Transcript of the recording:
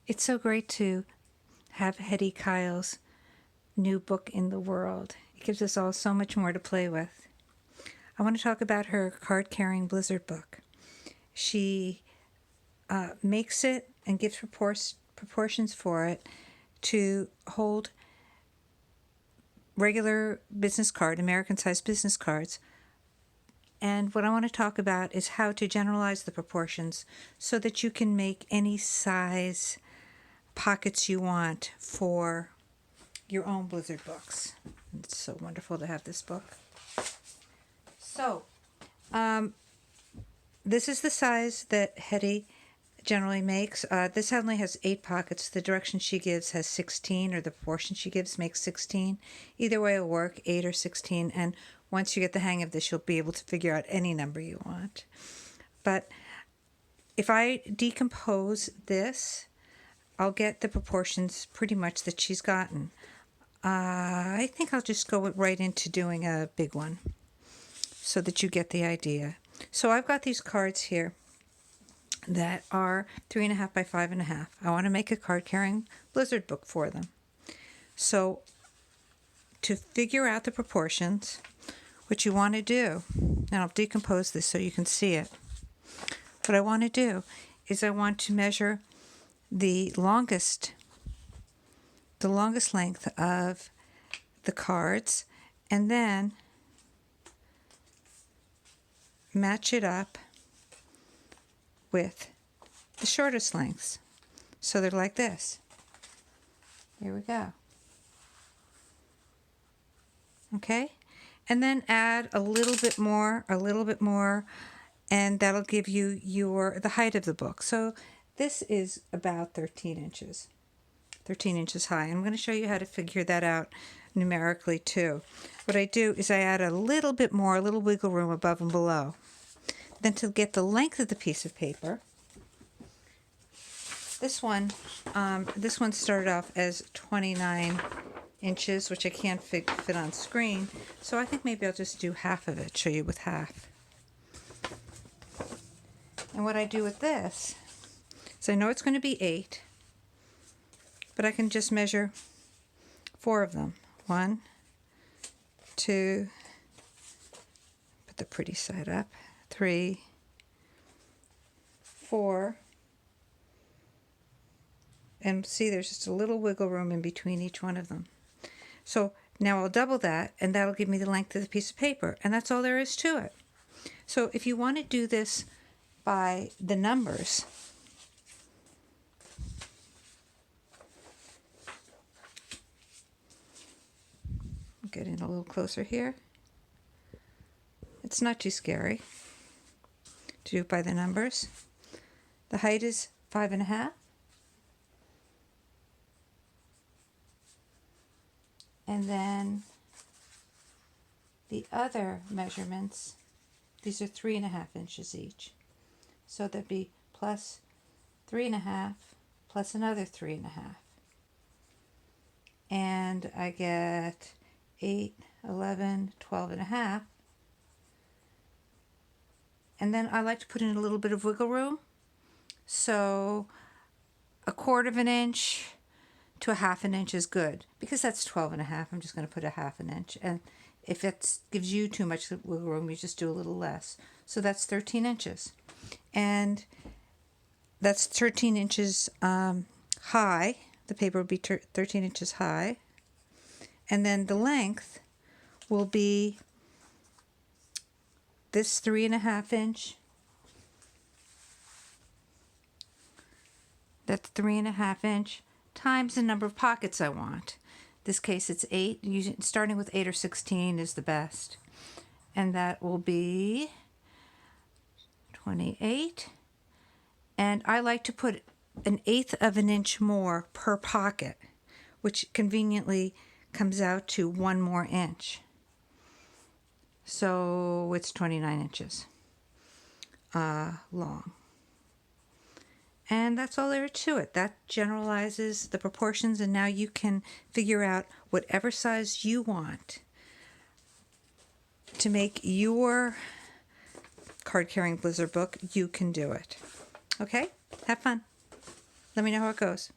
It's so great to have Hedi Kyle's new book in the world. It gives us all so much more to play with. I want to talk about her card-carrying blizzard book. She makes it and gives proportions for it to hold regular business card, American-sized business cards. And what I want to talk about is how to generalize the proportions so that you can make any size pockets you want for your own blizzard books. It's so wonderful to have this book. So, this is the size that Hedi generally makes. This only has 8 pockets. The direction she gives has 16, or the proportion she gives makes 16. Either way will work, 8 or 16. And once you get the hang of this, you'll be able to figure out any number you want. But if I decompose this, I'll get the proportions pretty much that she's gotten. I think I'll just go right into doing a big one so that you get the idea. So I've got these cards here that are 3.5 by 5.5. I want to make a card-carrying blizzard book for them. So to figure out the proportions, what you want to do, and I'll decompose this so you can see it. What I want to do is I want to measure the longest length of the cards, and then match it up with the shortest lengths. So they're like this. Here we go. Okay? And then add a little bit more, and that'll give you the height of the book. So this is about 13 inches high. I'm going to show you how to figure that out numerically too. What I do is I add a little bit more, a little wiggle room above and below. Then to get the length of the piece of paper, this one started off as 29 inches, which I can't fit on screen. So I think maybe I'll just do half of it, show you with half. And what I do with this is I know it's going to be 8, but I can just measure 4 of them. 1, 2, put the pretty side up, 3, 4, and see there's just a little wiggle room in between each one of them. So now I'll double that, and that'll give me the length of the piece of paper, and that's all there is to it. So if you want to do this by the numbers, get in a little closer here. It's not too scary to do it by the numbers. The height is 5.5. And then the other measurements, these are 3.5 inches each. So that'd be plus 3.5 plus another 3.5. And I get 8, 11, 12.5. And then I like to put in a little bit of wiggle room. So 1/4 inch to 1/2 inch is good, because that's 12.5. I'm just going to put 1/2 inch. And if it gives you too much wiggle room, you just do a little less. So that's 13 inches. And that's 13 inches high. The paper will be 13 inches high. And then the length will be this 3.5 inch. That's 3.5 inch times the number of pockets I want. In this case it's 8. Starting with 8 or 16 is the best. And that will be 28. And I like to put 1/8 of an inch more per pocket, which conveniently comes out to 1 more inch. So it's 29 inches long. And that's all there is to it. That generalizes the proportions, and now you can figure out whatever size you want to make your card-carrying blizzard book. You can do it. Okay? Have fun. Let me know how it goes.